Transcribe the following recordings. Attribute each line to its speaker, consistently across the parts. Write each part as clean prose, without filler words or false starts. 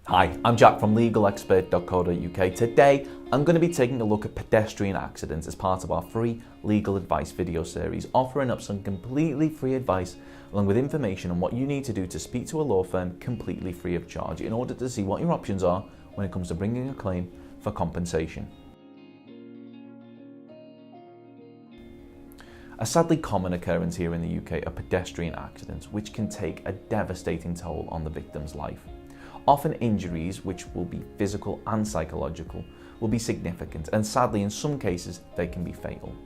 Speaker 1: Hi, I'm Jack from legalexpert.co.uk. Today, I'm going to be taking a look at pedestrian accidents as part of our free legal advice video series, offering up some completely free advice along with information on what you need to do to speak to a law firm completely free of charge in order to see what your options are when it comes to bringing a claim for compensation. A sadly common occurrence here in the UK are pedestrian accidents, which can take a devastating toll on the victim's life. Often injuries, which will be physical and psychological, will be significant, and sadly in some cases they can be fatal.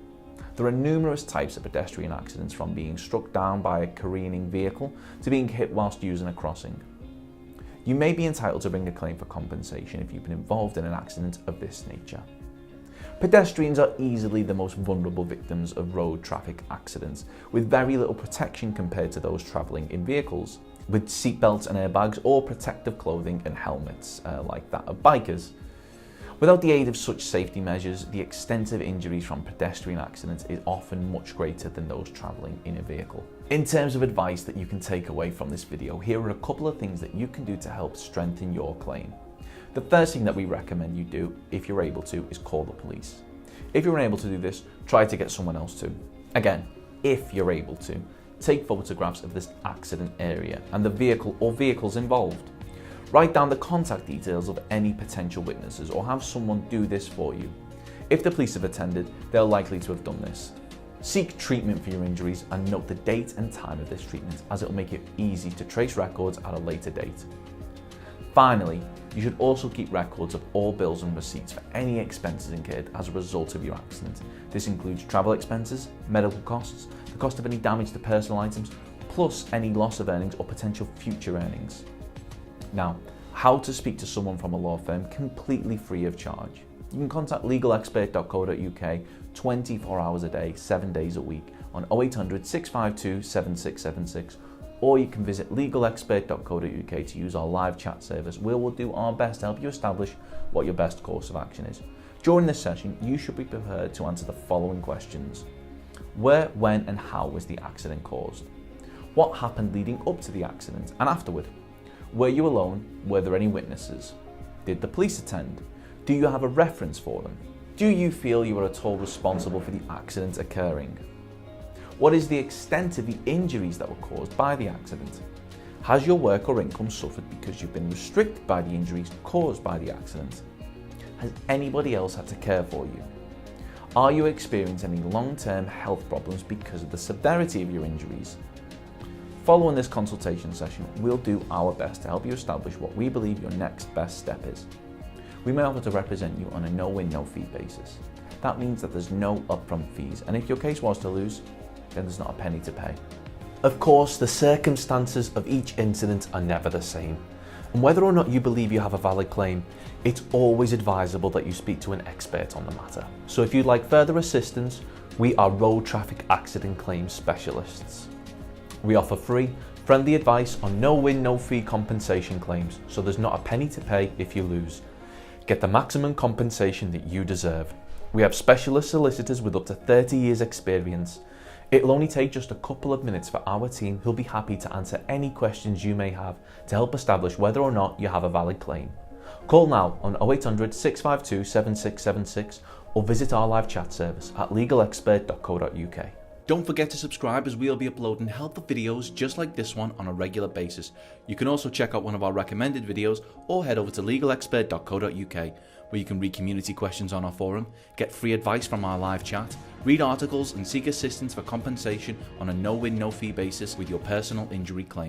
Speaker 1: There are numerous types of pedestrian accidents, from being struck down by a careening vehicle to being hit whilst using a crossing. You may be entitled to bring a claim for compensation if you've been involved in an accident of this nature. Pedestrians are easily the most vulnerable victims of road traffic accidents, with very little protection compared to those travelling in vehicles with seatbelts and airbags or protective clothing and helmets like that of bikers. Without the aid of such safety measures, the extent of injuries from pedestrian accidents is often much greater than those travelling in a vehicle. In terms of advice that you can take away from this video, here are a couple of things that you can do to help strengthen your claim. The first thing that we recommend you do, if you're able to, is call the police. If you're unable to do this, try to get someone else to. Again, if you're able to, take photographs of this accident area and the vehicle or vehicles involved. Write down the contact details of any potential witnesses or have someone do this for you. If the police have attended, they're likely to have done this. Seek treatment for your injuries and note the date and time of this treatment, as it will make it easy to trace records at a later date. Finally, you should also keep records of all bills and receipts for any expenses incurred as a result of your accident. This includes travel expenses, medical costs, the cost of any damage to personal items, plus any loss of earnings or potential future earnings. Now, how to speak to someone from a law firm completely free of charge. You can contact legalexpert.co.uk 24 hours a day, 7 days a week on 0800 652 7676. Or you can visit legalexpert.co.uk to use our live chat service, where we'll do our best to help you establish what your best course of action is. During this session, you should be prepared to answer the following questions. Where, when and how was the accident caused? What happened leading up to the accident and afterward? Were you alone? Were there any witnesses? Did the police attend? Do you have a reference for them? Do you feel you are at all responsible for the accident occurring? What is the extent of the injuries that were caused by the accident? Has your work or income suffered because you've been restricted by the injuries caused by the accident? Has anybody else had to care for you? Are you experiencing any long-term health problems because of the severity of your injuries? Following this consultation session, we'll do our best to help you establish what we believe your next best step is. We may offer to represent you on a no-win, no-fee basis. That means that there's no upfront fees, and if your case was to lose, then there's not a penny to pay. Of course, the circumstances of each incident are never the same, and whether or not you believe you have a valid claim, it's always advisable that you speak to an expert on the matter. So if you'd like further assistance, we are road traffic accident claims specialists. We offer free, friendly advice on no-win, no-fee compensation claims, so there's not a penny to pay if you lose. Get the maximum compensation that you deserve. We have specialist solicitors with up to 30 years experience. It'll only take just a couple of minutes for our team, who'll be happy to answer any questions you may have to help establish whether or not you have a valid claim. Call now on 0800 652 7676 or visit our live chat service at legalexpert.co.uk. Don't forget to subscribe, as we'll be uploading helpful videos just like this one on a regular basis. You can also check out one of our recommended videos or head over to legalexpert.co.uk, where you can read community questions on our forum, get free advice from our live chat, read articles and seek assistance for compensation on a no-win, no-fee basis with your personal injury claim.